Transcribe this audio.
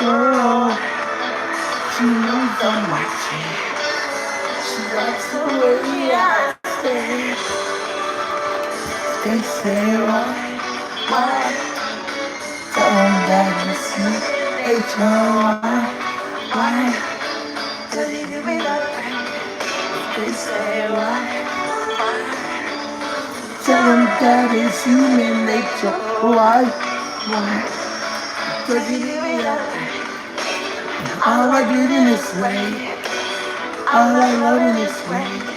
girl. She knows I'm watching. She likes the way I stay. They say why? Tell them that you see H-O-Y. Why? Does he do me that way? They say why? Tell them that it's human nature. Why? Does he do me that way? I like it in this way. I like loving this way.